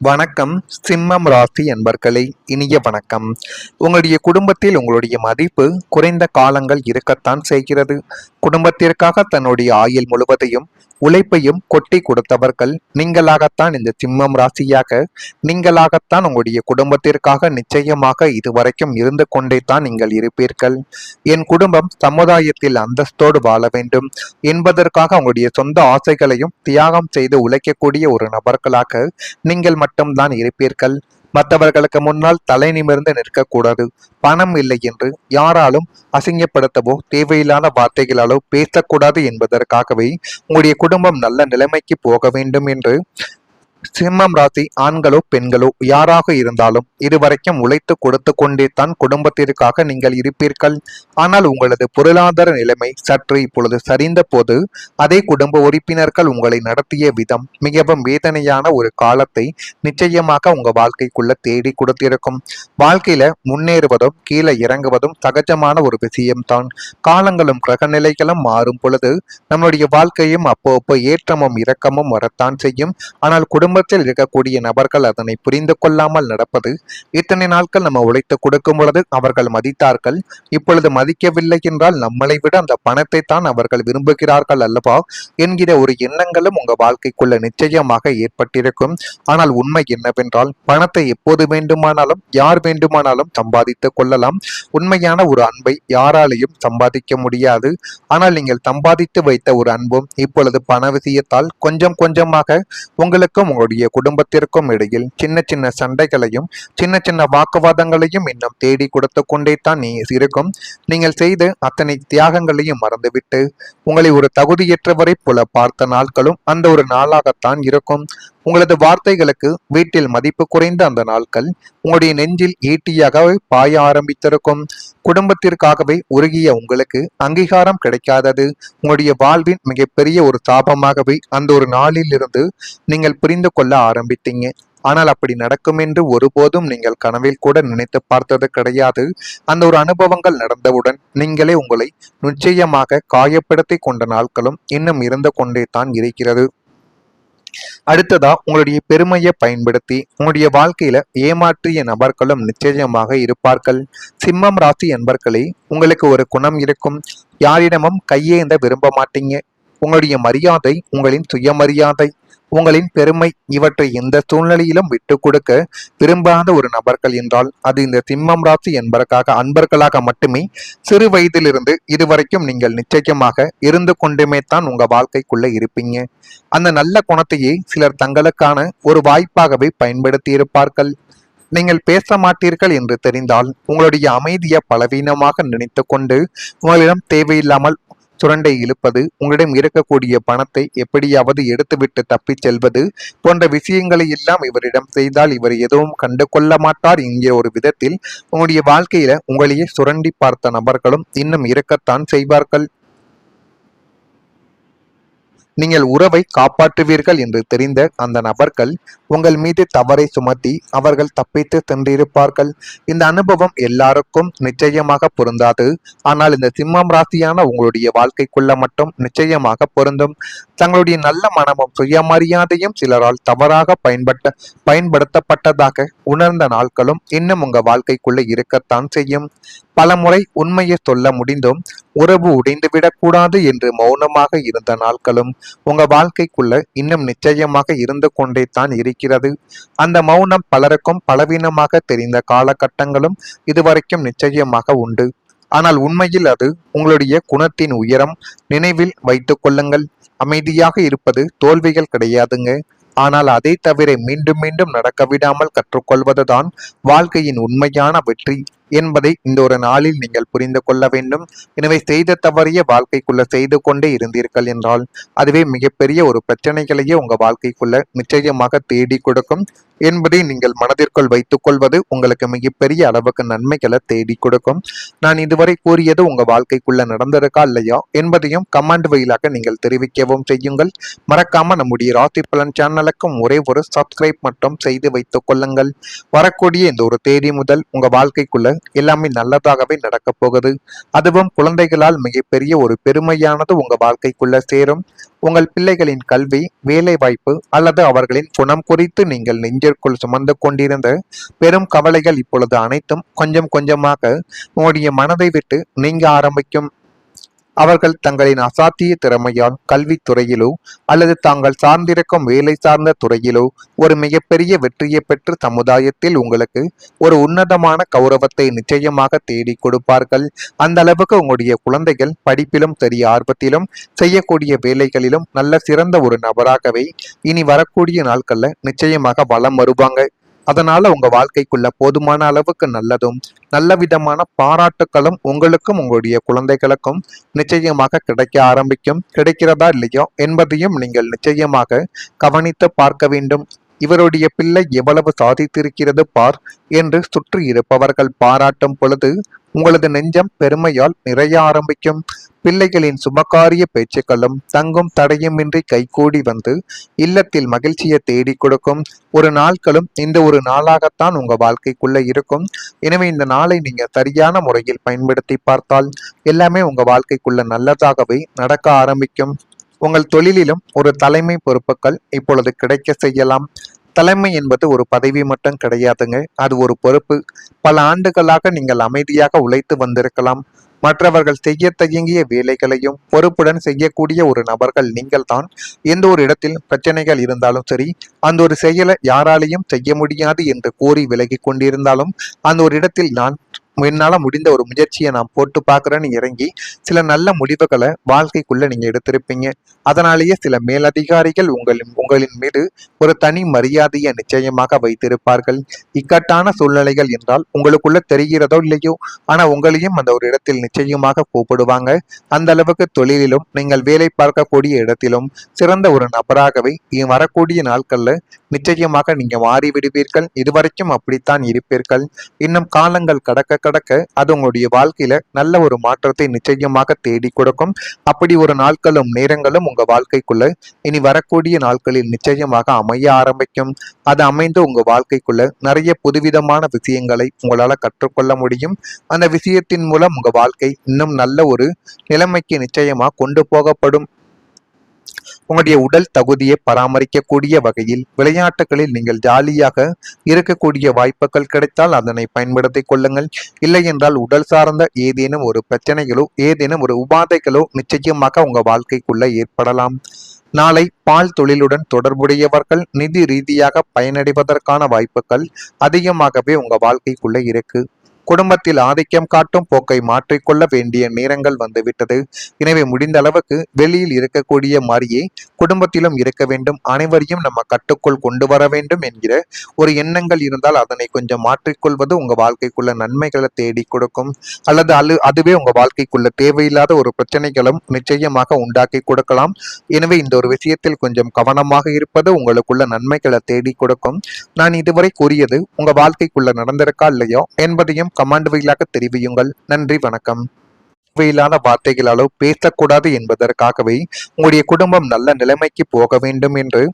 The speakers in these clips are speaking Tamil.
வணக்கம். சிம்மம் ராசி அன்பர்களே, இனிய வணக்கம். உங்களுடைய குடும்பத்தில் உங்களுடைய மதிப்பு குறைந்த காலங்கள் இருக்கத்தான் செய்கிறது. குடும்பத்திற்காக தன்னுடைய ஆயுள் முழுவதையும் உழைப்பையும் கொட்டி கொடுத்தவர்கள் நீங்களாகத்தான். இந்த சிம்மம் ராசியாக நீங்களாகத்தான் உங்களுடைய குடும்பத்திற்காக நிச்சயமாக இதுவரைக்கும் இருந்து கொண்டே தான் நீங்கள் இருப்பீர்கள். என் குடும்பம் சமுதாயத்தில் அந்தஸ்தோடு வாழ வேண்டும் என்பதற்காக உங்களுடைய சொந்த ஆசைகளையும் தியாகம் செய்து உழைக்கக்கூடிய ஒரு நபர்களாக நீங்கள் மட்டும்தான் இருப்பீர்கள். மற்றவர்களுக்கு முன்னால் தலை நிமிர்ந்து நிற்கக்கூடாது. பணம் இல்லை என்று யாராலும் அசிங்கப்படுத்தவோ தேவையில்லாத வார்த்தைகளாலோ பேசக்கூடாது என்பதற்காகவே உங்களுடைய குடும்பம் நல்ல நிலைமைக்கு போக வேண்டும் என்று சிம்மம் ராசி ஆண்களோ பெண்களோ யாராக இருந்தாலும் இதுவரைக்கும் உழைத்து கொடுத்து கொண்டே தான் குடும்பத்திற்காக நீங்கள் இருப்பீர்கள். ஆனால் உங்களது பொருளாதார நிலைமை சற்று இப்பொழுது சரிந்த போது அதே குடும்ப உறுப்பினர்கள் உங்களை நடத்திய விதம் மிகவும் வேதனையான ஒரு காலத்தை நிச்சயமாக உங்க வாழ்க்கைக்குள்ள தேடி கொடுத்திருக்கும். வாழ்க்கையில முன்னேறுவதும் கீழே இறங்குவதும் சகஜமான ஒரு விஷயம்தான். காலங்களும் கிரகநிலைகளும் மாறும் பொழுது நம்முடைய வாழ்க்கையும் அப்போ ஏற்றமும் இரக்கமும் வரத்தான் செய்யும். ஆனால் குடும்பத்தில் இருக்கக்கூடிய நபர்கள் அதனை புரிந்து கொள்ளாமல் நடப்பது. இத்தனை நாட்கள் நம்ம உழைத்து கொடுக்கும் பொழுது அவர்கள் மதித்தார்கள், இப்பொழுது மதிக்கவில்லை என்றால் நம்மளை விட அந்த பணத்தை தான் அவர்கள் விரும்புகிறார்கள் அல்லவா என்கிற ஒரு எண்ணங்களும் உங்க வாழ்க்கைக்குள்ள நிச்சயமாக ஏற்பட்டிருக்கும். ஆனால் உண்மை என்னவென்றால் பணத்தை எப்போது வேண்டுமானாலும் யார் வேண்டுமானாலும் சம்பாதித்துக் கொள்ளலாம். உண்மையான ஒரு அன்பை யாராலையும் சம்பாதிக்க முடியாது. ஆனால் நீங்கள் சம்பாதித்து வைத்த ஒரு அன்பும் இப்பொழுது பண விஷயத்தால் கொஞ்சம் கொஞ்சமாக உங்களுக்கும் உங்களுடைய குடும்பத்திற்கும் இடையில் சின்ன சின்ன சண்டைகளையும் சின்ன சின்ன வாக்குவாதங்களையும் இன்னும் தேடி கொடுத்து கொண்டே தான் நீ இருக்கும். நீங்கள் செய்து அத்தனை தியாகங்களையும் மறந்துவிட்டு உங்களை ஒரு தகுதியற்றவரை போல பார்த்த நாட்களும் அந்த ஒரு நாளாகத்தான் இருக்கும். உங்களது வார்த்தைகளுக்கு வீட்டில் மதிப்பு குறைந்த அந்த நாட்கள் உங்களுடைய நெஞ்சில் ஈட்டியாகவே பாய ஆரம்பித்திருக்கும். குடும்பத்திற்காகவே உருகிய உங்களுக்கு அங்கீகாரம் கிடைக்காதது உங்களுடைய வாழ்வின் மிகப்பெரிய ஒரு சாபமாகவே அந்த ஒரு நாளில் இருந்து நீங்கள் புரிந்து கொள்ள ஆரம்பித்தீங்க. ஆனால் அப்படி நடக்கும் என்று ஒருபோதும் நீங்கள் கனவில் கூட நினைத்து பார்த்தது கிடையாது. அந்த ஒரு அனுபவங்கள் நடந்தவுடன் நீங்களே உங்களை நிச்சயமாக காயப்படுத்தி கொண்ட நாட்களும் இன்னும் இருந்து கொண்டே தான் இருக்கிறது. அடுத்ததா உங்களுடைய பெருமையை பயன்படுத்தி உங்களுடைய வாழ்க்கையில ஏமாற்றிய நபர்களும் நிச்சயமாக இருப்பார்கள். சிம்மம் ராசி என்பர்களே, உங்களுக்கு ஒரு குணம் இருக்கும். யாரிடமும் கையேந்த விரும்ப மாட்டீங்க. உங்களுடைய மரியாதை உங்களின் சுயமரியாதை உங்களின் பெருமை இவற்றை எந்த சூழ்நிலையிலும் விட்டு கொடுக்க விரும்பாத ஒரு நபர்கள் என்றால் அது இந்த சிம்மம் ராசி அன்பர்களாக மட்டுமே. சிறு வயதிலிருந்து இதுவரைக்கும் நீங்கள் நிச்சயமாக இருந்து கொண்டுமே தான் உங்க வாழ்க்கைக்குள்ள இருப்பீங்க. அந்த நல்ல குணத்தையே சிலர் தங்களுக்கான ஒரு வாய்ப்பாகவே பயன்படுத்தி இருப்பார்கள். நீங்கள் பேச மாட்டீர்கள் என்று தெரிந்தால் உங்களுடைய அமைதியை பலவீனமாக நினைத்து கொண்டு உங்களிடம் தேவையில்லாமல் சுரண்டை இழுப்பது, உங்களிடம் இருக்கக்கூடிய பணத்தை எப்படியாவது எடுத்துவிட்டு தப்பிச் செல்வது போன்ற விஷயங்களை எல்லாம் இவரிடம் செய்தால் இவர் எதுவும் கண்டு கொள்ள மாட்டார் என்கிற ஒரு விதத்தில் உங்களுடைய வாழ்க்கையில உங்களையே சுரண்டி பார்த்த நபர்களும் இன்னும் இருக்கத்தான் செய்வார்கள். நீங்கள் உறவை காப்பாற்றுவீர்கள் என்று தெரிந்த அந்த நபர்கள் உங்கள் மீது தவறை சுமத்தி அவர்கள் தப்பித்து சென்றிருப்பார்கள். இந்த அனுபவம் எல்லாருக்கும் நிச்சயமாக பொருந்தாது. ஆனால் இந்த சிம்மம் ராசியான உங்களுடைய வாழ்க்கைக்குள்ள மட்டும் நிச்சயமாக பொருந்தும். தங்களுடைய நல்ல மனமும் சுயமரியாதையும் சிலரால் தவறாக பயன்படுத்தப்பட்டதாக உணர்ந்த நாட்களும் இன்னும் உங்க வாழ்க்கைக்குள்ள இருக்கத்தான் செய்யும். பல முறை உண்மையை சொல்ல முடிந்தும் உறவு உடைந்துவிடக்கூடாது என்று மௌனமாக இருந்த நாட்களும் உங்க வாழ்க்கைக்குள்ள இன்னும் நிச்சயமாக இருந்து கொண்டே தான் இருக்கிறது. அந்த மௌனம் பலருக்கும் பலவீனமாக தெரிந்த காலகட்டங்களும் இதுவரைக்கும் நிச்சயமாக உண்டு. ஆனால் உண்மையில் அது உங்களுடைய குணத்தின் உயரம். நினைவில் வைத்துக் கொள்ளுங்கள், அமைதியாக இருப்பது தோல்விகள் கிடையாதுங்க. ஆனால் அதை தவிர மீண்டும் மீண்டும் நடக்க விடாமல் கற்றுக்கொள்வதுதான் வாழ்க்கையின் உண்மையான வெற்றி என்பதை இந்த ஒரு நாளில் நீங்கள் புரிந்து கொள்ள வேண்டும். எனவே செய்த தவறிய வாழ்க்கைக்குள்ள செய்து கொண்டே இருந்தீர்கள் என்றால் அதுவே மிகப்பெரிய ஒரு பிரச்சனைகளையே உங்க வாழ்க்கைக்குள்ள நிச்சயமாக தேடி கொடுக்கும் என்பதை நீங்கள் மனதிற்குள் வைத்துக் கொள்வது உங்களுக்கு மிகப்பெரிய அளவுக்கு நன்மைகளை தேடி கொடுக்கும். நான் இதுவரை கூறியது உங்க வாழ்க்கைக்குள்ள நடந்திருக்கா இல்லையா என்பதையும் கமெண்ட் வழியாக நீங்கள் தெரிவிக்கவும் செய்யுங்கள். மறக்காம நம்முடைய ராசி பலன் சேனலுக்கும் ஒரே ஒரு சப்ஸ்கிரைப் மட்டும் செய்து வைத்துக் கொள்ளுங்கள். வரக்கூடிய இந்த ஒரு தேதி முதல் உங்க வாழ்க்கைக்குள்ள எல்லாமே நல்லதாகவே நடக்கப் போகுது. அதுவும் குழந்தைகளால் மிகப்பெரிய ஒரு பெருமையானது உங்க வாழ்க்கைக்குள்ள சேரும். உங்கள் பிள்ளைகளின் கல்வி, வேலை வாய்ப்பு அல்லது அவர்களின் குணம் குறித்து நீங்கள் நெஞ்சிற்குள் சுமந்து கொண்டிருந்த பெரும் கவலைகள் இப்பொழுது அனைத்தும் கொஞ்சம் கொஞ்சமாக உங்களுடைய மனதை விட்டு நீங்க ஆரம்பிக்கும். அவர்கள் தங்களின் அசாத்திய திறமையால் கல்வித்துறையிலோ அல்லது தாங்கள் சார்ந்திருக்கும் வேலை சார்ந்த துறையிலோ ஒரு மிகப்பெரிய வெற்றியை பெற்று சமுதாயத்தில் உங்களுக்கு ஒரு உன்னதமான கௌரவத்தை நிச்சயமாக தேடி கொடுப்பார்கள். அந்த அளவுக்கு உங்களுடைய குழந்தைகள் படிப்பிலும் சரி, ஆர்வத்திலும், செய்யக்கூடிய வேலைகளிலும் நல்ல சிறந்த ஒரு நபராகவே இனி வரக்கூடிய நாட்கள்ல நிச்சயமாக வலம் வருவாங்க. அதனால உங்க வாழ்க்கைக்குள்ள போதுமான அளவுக்கு நல்லதும் நல்ல விதமான பாராட்டுக்களும் உங்களுக்கும் உங்களுடைய குழந்தைகளுக்கும் நிச்சயமாக கிடைக்க ஆரம்பிக்கும். கிடைக்கிறதா இல்லையோ என்பதையும் நீங்கள் நிச்சயமாக கவனித்து பார்க்க வேண்டும். இவருடைய பிள்ளை எவ்வளவு சாதித்திருக்கிறது பார் என்று சுற்றி இருப்பவர்கள் பாராட்டும் பொழுது உங்களது நெஞ்சம் பெருமையால் நிறைய ஆரம்பிக்கும். பிள்ளைகளின் சுபகாரிய பேச்சுக்களும் தங்கும் தடையுமின்றி கைகூடி வந்து இல்லத்தில் மகிழ்ச்சியை தேடி கொடுக்கும் ஒரு நாட்களும் இந்த ஒரு நாளாகத்தான் உங்க வாழ்க்கைக்குள்ள இருக்கும். எனவே இந்த நாளை நீங்க சரியான முறையில் பயன்படுத்தி பார்த்தால் எல்லாமே உங்க வாழ்க்கைக்குள்ள நல்லதாகவே நடக்க ஆரம்பிக்கும். உங்கள் தொழிலிலும் ஒரு தலைமை பொறுப்புகள் இப்பொழுது கிடைக்க செய்யலாம். தலைமை என்பது ஒரு பதவி மட்டும் கிடையாதுங்க, அது ஒரு பொறுப்பு. பல ஆண்டுகளாக நீங்கள் அமைதியாக உழைத்து வந்திருக்கலாம். மற்றவர்கள் செய்ய தயங்கிய வேலைகளையும் பொறுப்புடன் செய்யக்கூடிய ஒரு நபர்கள் நீங்கள் தான். எந்த ஒரு இடத்தில் பிரச்சனைகள் இருந்தாலும் சரி, அந்த ஒரு செயலை யாராலையும் செய்ய முடியாது என்று கூறி விலகி கொண்டிருந்தாலும் அந்த ஒரு இடத்தில் நான் என்னால முடிந்த ஒரு முயற்சியை நான் போட்டு பார்க்குறேன்னு இறங்கி சில நல்ல முடிவுகளை வாழ்க்கைக்குள்ள நீங்க எடுத்திருப்பீங்க. அதனாலேயே சில மேலதிகாரிகள் உங்களின் மீது ஒரு தனி மரியாதையை நிச்சயமாக வைத்திருப்பார்கள். இக்கட்டான சூழ்நிலைகள் என்றால் உங்களுக்குள்ள தெரிகிறதோ இல்லையோ, ஆனா உங்களையும் அந்த ஒரு இடத்தில் நிச்சயமாக கூப்பிடுவாங்க. அந்த அளவுக்கு தொழிலிலும் நீங்கள் வேலை பார்க்கக்கூடிய இடத்திலும் சிறந்த ஒரு நபராகவே வரக்கூடிய நாட்கள்ல நிச்சயமாக நீங்க மாறிவிடுவீர்கள். இதுவரைக்கும் அப்படித்தான் இருப்பீர்கள். இன்னும் காலங்கள் கடக்க கடக்க அது உங்களுடைய வாழ்க்கையில நல்ல ஒரு மாற்றத்தை நிச்சயமாக தேடி கொடுக்கும். அப்படி ஒரு நாட்களும் நேரங்களும் உங்க வாழ்க்கைக்குள்ள இனி வரக்கூடிய நாட்களில் நிச்சயமாக அமைய ஆரம்பிக்கும். அது அமைந்து உங்க வாழ்க்கைக்குள்ள நிறைய புதுவிதமான விஷயங்களை உங்களால கற்றுக்கொள்ள முடியும். அந்த விஷயத்தின் மூலம் உங்க வாழ்க்கை இன்னும் நல்ல ஒரு நிலைமைக்கு நிச்சயமா கொண்டு போகப்படும். உங்களுடைய உடல் தகுதியை பராமரிக்கக்கூடிய வகையில் விளையாட்டுகளில் நீங்கள் ஜாலியாக இருக்கக்கூடிய வாய்ப்புகள் கிடைத்தால் அதனை பயன்படுத்திக் கொள்ளுங்கள். இல்லை என்றால் உடல் சார்ந்த ஏதேனும் ஒரு பிரச்சனைகளோ ஏதேனும் ஒரு உபாதைகளோ நிச்சயமாக உங்க வாழ்க்கைக்குள்ள ஏற்படலாம். நாளை பால் தொழிலுடன் தொடர்புடையவர்கள் நிதி ரீதியாக பயனடைவதற்கான வாய்ப்புகள் அதிகமாகவே உங்க வாழ்க்கைக்குள்ள இருக்கு. குடும்பத்தில் ஆதிக்கம் காட்டும் போக்கை மாற்றிக்கொள்ள வேண்டிய நேரங்கள் வந்துவிட்டது. எனவே முடிந்த அளவுக்கு வெளியில் இருக்கக்கூடிய மாதிரியே குடும்பத்திலும் இருக்க வேண்டும். அனைவரையும் நம்ம கட்டுக்குள் கொண்டு வர வேண்டும் என்கிற ஒரு எண்ணங்கள் இருந்தால் அதனை கொஞ்சம் மாற்றிக்கொள்வது உங்க வாழ்க்கைக்குள்ள நன்மைகளை தேடி கொடுக்கும். அல்லது அதுவே உங்க வாழ்க்கைக்குள்ள தேவையில்லாத ஒரு பிரச்சனைகளும் நிச்சயமாக உண்டாக்கி கொடுக்கலாம். எனவே இந்த ஒரு விஷயத்தில் கொஞ்சம் கவனமாக இருப்பது உங்களுக்குள்ள நன்மைகளை தேடி கொடுக்கும். நான் இதுவரை கூறியது உங்க வாழ்க்கைக்குள்ள நடந்திருக்கா இல்லையோ என்பதையும் கமாண்ட் வாயிலாக தெரிவியுங்கள். நன்றி, வணக்கம். தேவையில்லாத வார்த்தைகளாலோ பேசக்கூடாது என்பதற்காகவே உங்களுடைய குடும்பம் நல்ல நிலைமைக்கு போக வேண்டும் என்று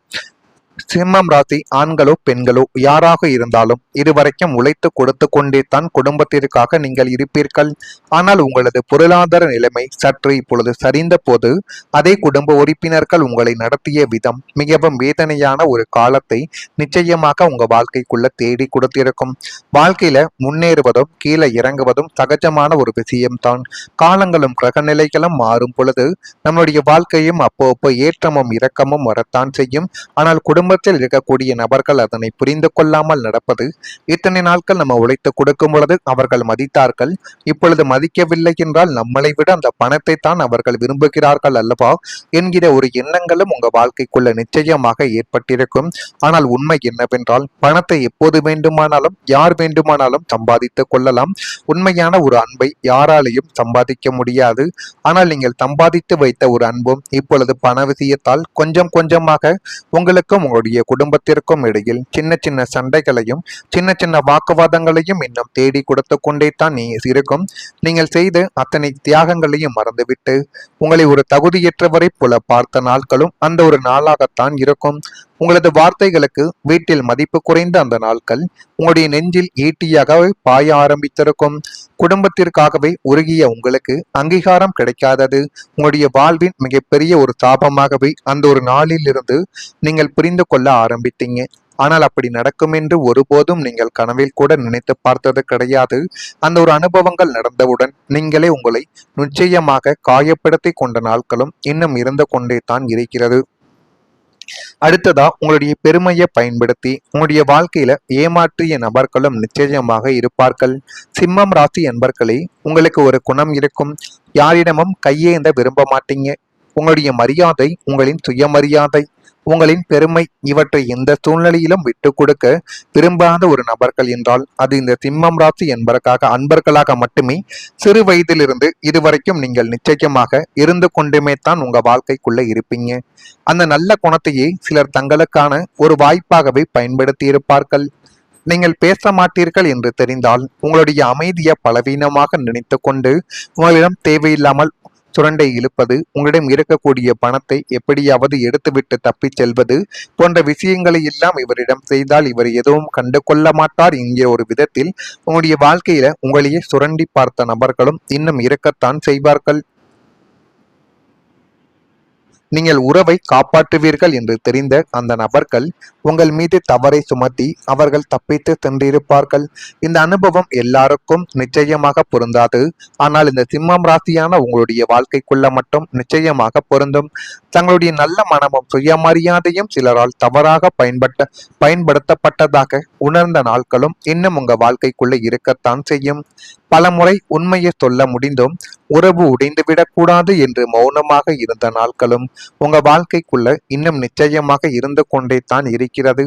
சிம்மம் ராசி ஆண்களோ பெண்களோ யாராக இருந்தாலும் இதுவரைக்கும் உழைத்து கொடுத்து கொண்டே தான் குடும்பத்திற்காக நீங்கள் இருப்பீர்கள். ஆனால் உங்களது பொருளாதார நிலைமை சற்று இப்பொழுது சரிந்த போது அதே குடும்ப உறுப்பினர்கள் உங்களை நடத்திய விதம் மிகவும் வேதனையான ஒரு காலத்தை நிச்சயமாக உங்க வாழ்க்கைக்குள்ள தேடி கொடுத்திருக்கும். வாழ்க்கையில முன்னேறுவதும் கீழே இறங்குவதும் சகஜமான ஒரு விஷயம்தான். காலங்களும் கிரகநிலைகளும் மாறும் பொழுது நம்முடைய வாழ்க்கையும் அப்பப்போ ஏற்றமும் இரக்கமும் வரத்தான் செய்யும். ஆனால் குடும்பத்தில் இருக்கக்கூடிய நபர்கள் அதனை புரிந்து கொள்ளாமல் நடப்பது. இத்தனை நாட்கள் நம்ம உழைத்து கொடுக்கும் பொழுது அவர்கள் மதித்தார்கள், இப்பொழுது மதிக்கவில்லை என்றால் நம்மளை விட அந்த பணத்தை தான் அவர்கள் விரும்புகிறார்கள் அல்லவா என்கிற ஒரு எண்ணங்களும் உங்க வாழ்க்கைக்குள்ள நிச்சயமாக ஏற்பட்டிருக்கும். ஆனால் உண்மை என்னவென்றால் பணத்தை எப்போது வேண்டுமானாலும் யார் வேண்டுமானாலும் சம்பாதித்துக் கொள்ளலாம். உண்மையான ஒரு அன்பை யாராலையும் சம்பாதிக்க முடியாது. ஆனால் நீங்கள் சம்பாதித்து வைத்த ஒரு அன்பும் இப்பொழுது பண விஷயத்தால் கொஞ்சம் கொஞ்சமாக உங்களுக்கும் உங்களுடைய குடும்பத்திற்கும் இடையில் சின்ன சின்ன சண்டைகளையும் சின்ன சின்ன வாக்குவாதங்களையும் இன்னும் தேடி கொடுத்து கொண்டே தான் இருக்கும். நீங்கள் செய்த அத்தனை தியாகங்களையும் மறந்துவிட்டு உங்களை ஒரு தகுதியற்றவரை போல பார்த்த நாட்களும் அந்த ஒரு நாளாகத்தான் இருக்கும். உங்களது வார்த்தைகளுக்கு வீட்டில் மதிப்பு குறைந்த அந்த நாட்கள் உங்களுடைய நெஞ்சில் ஈட்டியாகவே பாய ஆரம்பித்திருக்கும். குடும்பத்திற்காகவே உருகிய உங்களுக்கு அங்கீகாரம் கிடைக்காதது உங்களுடைய வாழ்வின் மிகப்பெரிய ஒரு தாபமாகவே அந்த ஒரு நாளில் இருந்து நீங்கள் புரிந்து கொள்ள ஆரம்பித்தீங்க. ஆனால் அப்படி நடக்கும் என்று ஒருபோதும் நீங்கள் கனவில் கூட நினைத்து பார்த்தது கிடையாது. அந்த ஒரு அனுபவங்கள் நடந்தவுடன் நீங்களே உங்களை நிச்சயமாக காயப்படுத்தி கொண்ட நாட்களும் இன்னும் இருந்து கொண்டே தான் இருக்கிறது. அடுத்ததா உங்களுடைய பெருமையை பயன்படுத்தி உங்களுடைய வாழ்க்கையில ஏமாற்றிய நபர்களும் நிச்சயமாக இருப்பார்கள். சிம்மம் ராசி என்பர்களே, உங்களுக்கு ஒரு குணம் இருக்கும். யாரிடமும் கையேந்த விரும்ப மாட்டீங்க. உங்களுடைய மரியாதை உங்களின் சுயமரியாதை, உங்களின் பெருமை இவற்றை எந்த சூழ்நிலையிலும் விட்டு கொடுக்க விரும்பாத ஒரு நபர்கள் என்றால் அது இந்த சிம்மம் ராசி அன்பர்களாக மட்டுமே. சிறு வயதிலிருந்து இதுவரைக்கும் நீங்கள் நிச்சயமாக இருந்து கொண்டுமே தான் உங்க வாழ்க்கைக்குள்ள இருப்பீங்க. அந்த நல்ல குணத்தையே சிலர் தங்களுக்கான ஒரு வாய்ப்பாகவே பயன்படுத்தி இருப்பார்கள். நீங்கள் பேச மாட்டீர்கள் என்று தெரிந்தால் உங்களுடைய அமைதியை பலவீனமாக நினைத்து கொண்டு உங்களிடம் தேவையில்லாமல் சுரண்டை இழுப்பது, உங்களிடம் இருக்கக்கூடிய பணத்தை எப்படியாவது எடுத்துவிட்டு தப்பிச் செல்வது போன்ற விஷயங்களை எல்லாம் இவரிடம் செய்தால் இவர் எதுவும் கண்டு கொள்ள மாட்டார் என்கிற ஒரு விதத்தில் உங்களுடைய வாழ்க்கையில உங்களையே சுரண்டி பார்த்த நபர்களும் இன்னும் இருக்கத்தான் செய்வார்கள். நீங்கள் உறவை காப்பாற்றுவீர்கள் என்று தெரிந்த அந்த நபர்கள் உங்கள் மீது தவறை சுமத்தி அவர்கள் தப்பித்து சென்றிருப்பார்கள். இந்த அனுபவம் எல்லாருக்கும் நிச்சயமாக பொருந்தாது. ஆனால் இந்த சிம்மம் ராசியான உங்களுடைய வாழ்க்கைக்குள்ள மட்டும் நிச்சயமாக பொருந்தும். தங்களுடைய நல்ல மனமும் சுயமரியாதையும் சிலரால் தவறாக பயன்படுத்தப்பட்டதாக உணர்ந்த நாட்களும் இன்னும் உங்க வாழ்க்கைக்குள்ள இருக்கத்தான் செய்யும். பலமுறை உண்மையை சொல்ல முடிந்தும் உறவு உடைந்துவிடக்கூடாது என்று மௌனமாக இருந்த நாட்களும் உங்க வாழ்க்கைக்குள்ள இன்னும் நிச்சயமாக இருந்து கொண்டே தான் இருக்கிறது.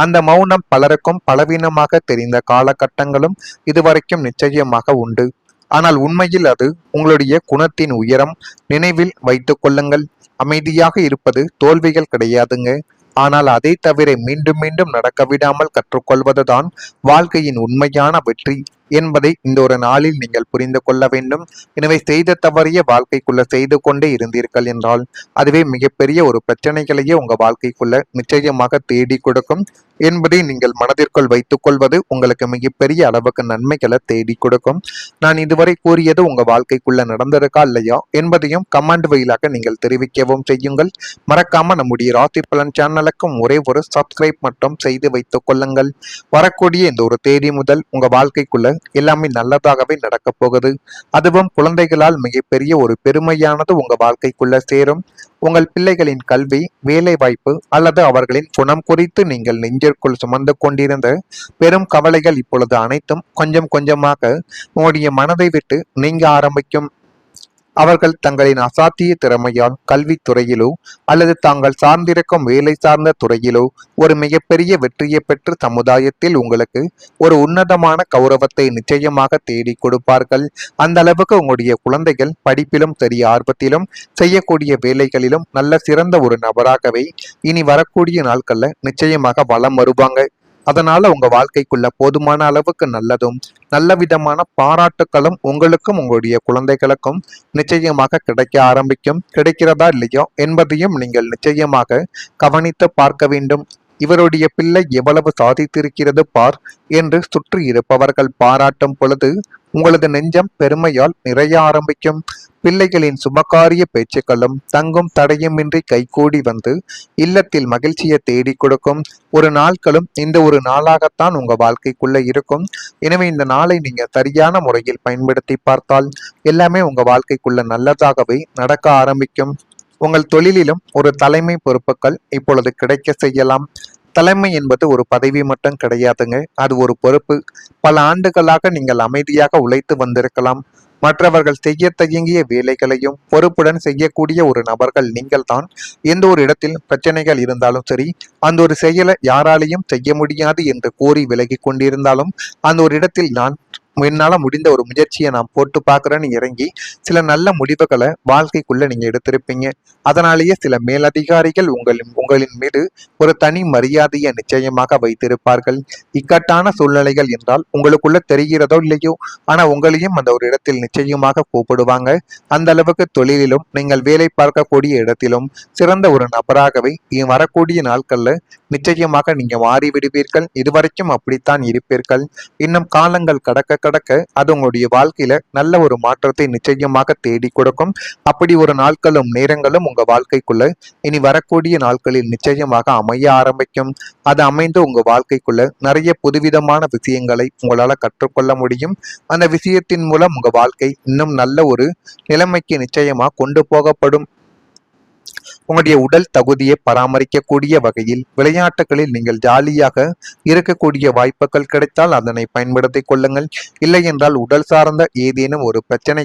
அந்த மௌனம் பலருக்கும் பலவீனமாக தெரிந்த காலகட்டங்களும் இதுவரைக்கும் நிச்சயமாக உண்டு. ஆனால் உண்மையில் அது உங்களுடைய குணத்தின் உயரம். நினைவில் வைத்துக் கொள்ளுங்கள், அமைதியாக இருப்பது தோல்விகள் கிடையாதுங்க. ஆனால் அதை தவிர மீண்டும் மீண்டும் நடக்க விடாமல் கற்றுக்கொள்வதுதான் வாழ்க்கையின் உண்மையான வெற்றி என்பதை இந்த ஒரு நாளில் நீங்கள் புரிந்து கொள்ள வேண்டும். எனவே செய்த தவறிய வாழ்க்கைக்குள்ள செய்து கொண்டே இருந்தீர்கள் என்றால் அதுவே மிகப்பெரிய ஒரு பிரச்சனைகளையே உங்க வாழ்க்கைக்குள்ள நிச்சயமாக தேடி கொடுக்கும் என்பதை நீங்கள் மனதிற்குள் வைத்துக் கொள்வது உங்களுக்கு மிகப்பெரிய அளவுக்கு நன்மைகளை தேடி கொடுக்கும். நான் இதுவரை கூறியது உங்க வாழ்க்கைக்குள்ள நடந்திருக்கா இல்லையா என்பதையும் கமெண்ட் வழியாக நீங்கள் தெரிவிக்கவும் செய்யுங்கள். மறக்காம நம்முடைய ராசி பலன் சேனலுக்கும் ஒரே ஒரு சப்ஸ்கிரைப் மட்டும் செய்து வைத்துக் கொள்ளுங்கள். வரக்கூடிய இந்த ஒரு தேதி முதல் உங்க வாழ்க்கைக்குள்ள எல்லாமே நல்லதாகவே நடக்க போகுது. அதுவும் குழந்தைகளால் மிகப்பெரிய ஒரு பெருமையானது உங்க வாழ்க்கைக்குள்ள சேரும். உங்கள் பிள்ளைகளின் கல்வி, வேலை வாய்ப்பு அல்லது அவர்களின் குணம் குறித்து நீங்கள் நெஞ்சிற்குள் சுமந்து கொண்டிருந்த பெரும் கவலைகள் இப்பொழுது அனைத்தும் கொஞ்சம் கொஞ்சமாக உங்களுடைய மனதை விட்டு நீங்க ஆரம்பிக்கும். அவர்கள் தங்களின் அசாத்திய திறமையால் கல்வித்துறையிலோ அல்லது தாங்கள் சார்ந்திருக்கும் வேலை சார்ந்த துறையிலோ ஒரு மிகப்பெரிய வெற்றியை பெற்று சமுதாயத்தில் உங்களுக்கு ஒரு உன்னதமான கௌரவத்தை நிச்சயமாக தேடி கொடுப்பார்கள். அந்த அளவுக்கு உங்களுடைய குழந்தைகள் படிப்பிலும் சரி, ஆர்வத்திலும் செய்யக்கூடிய வேலைகளிலும் நல்ல சிறந்த ஒரு நபராகவே இனி வரக்கூடிய நாட்கள்ல நிச்சயமாக வளம் வருவாங்க. அதனால உங்க வாழ்க்கைக்குள்ள போதுமான அளவுக்கு நல்லதும் நல்ல விதமான பாராட்டுக்களும் உங்களுக்கும் உங்களுடைய குழந்தைகளுக்கும் நிச்சயமாக கிடைக்க ஆரம்பிக்கும். கிடைக்கிறதா இல்லையோ என்பதையும் நீங்கள் நிச்சயமாக கவனித்து பார்க்க வேண்டும். இவருடைய பிள்ளை எவ்வளவு சாதித்திருக்கிறது பார் என்று சுற்றி இருப்பவர்கள் பாராட்டும் பொழுது உங்களது நெஞ்சம் பெருமையால் நிறைய ஆரம்பிக்கும். பிள்ளைகளின் சுபகாரிய பேச்சுக்களும் தங்கும் தடையுமின்றி கைகூடி வந்து இல்லத்தில் மகிழ்ச்சியை தேடி கொடுக்கும் ஒரு நாட்களும் இந்த ஒரு நாளாகத்தான் உங்க வாழ்க்கைக்குள்ள இருக்கும். எனவே இந்த நாளை நீங்க சரியான முறையில் பயன்படுத்தி பார்த்தால் எல்லாமே உங்க வாழ்க்கைக்குள்ள நல்லதாகவே நடக்க ஆரம்பிக்கும். உங்கள் தொழிலிலும் ஒரு தலைமை பொறுப்புகள் இப்பொழுது கிடைக்க செய்யலாம். தலைமை என்பது ஒரு பதவி மட்டும் கிடையாதுங்க, அது ஒரு பொறுப்பு. பல ஆண்டுகளாக நீங்கள் அமைதியாக உழைத்து வந்திருக்கலாம். மற்றவர்கள் செய்ய தயங்கிய வேலைகளையும் பொறுப்புடன் செய்யக்கூடிய ஒரு நபர்கள் நீங்கள் தான். எந்த ஒரு இடத்தில் பிரச்சனைகள் இருந்தாலும் சரி, அந்த ஒரு செயலை யாராலையும் செய்ய முடியாது என்று கூறி விலகி கொண்டிருந்தாலும் அந்த ஒரு இடத்தில் நான் என்னால முடிந்த ஒரு முயற்சியை நான் போட்டு பார்க்குறேன்னு இறங்கி சில நல்ல முடிவுகளை வாழ்க்கைக்குள்ள நீங்க எடுத்திருப்பீங்க. அதனாலேயே சில மேலதிகாரிகள் உங்களின் மீது ஒரு தனி மரியாதையை நிச்சயமாக வைத்திருப்பார்கள். இக்கட்டான சூழ்நிலைகள் என்றால் உங்களுக்குள்ள தெரிகிறதோ இல்லையோ, ஆனா உங்களையும் அந்த ஒரு இடத்தில் நிச்சயமாக கூப்பிடுவாங்க. அந்த அளவுக்கு தொழிலிலும் நீங்கள் வேலை பார்க்கக்கூடிய இடத்திலும் சிறந்த ஒரு நபராகவே வரக்கூடிய நாட்கள்ல நிச்சயமாக நீங்க மாறிவிடுவீர்கள். இதுவரைக்கும் அப்படித்தான் இருப்பீர்கள். இன்னும் காலங்கள் கடக்க கடக்க அது உங்களுடைய வாழ்க்கையில நல்ல ஒரு மாற்றத்தை நிச்சயமாக தேடி கொடுக்கும். அப்படி ஒரு நாட்களும் நேரங்களும் உங்க வாழ்க்கைக்குள்ள இனி வரக்கூடிய நாட்களில் நிச்சயமாக அமைய ஆரம்பிக்கும். அது அமைந்து உங்க வாழ்க்கைக்குள்ள நிறைய புதுவிதமான விஷயங்களை உங்களால கற்றுக்கொள்ள முடியும். அந்த விஷயத்தின் மூலம் உங்க வாழ்க்கை இன்னும் நல்ல ஒரு நிலைமைக்கு நிச்சயமா கொண்டு போகப்படும். உங்களுடைய உடல் தகுதியை பராமரிக்கக்கூடிய வகையில் விளையாட்டுகளில் நீங்கள் ஜாலியாக இருக்கக்கூடிய வாய்ப்புகள் கிடைத்தால் அதனை பயன்படுத்திக் கொள்ளுங்கள். இல்லை என்றால் உடல் சார்ந்த ஏதேனும் ஒரு பிரச்சனை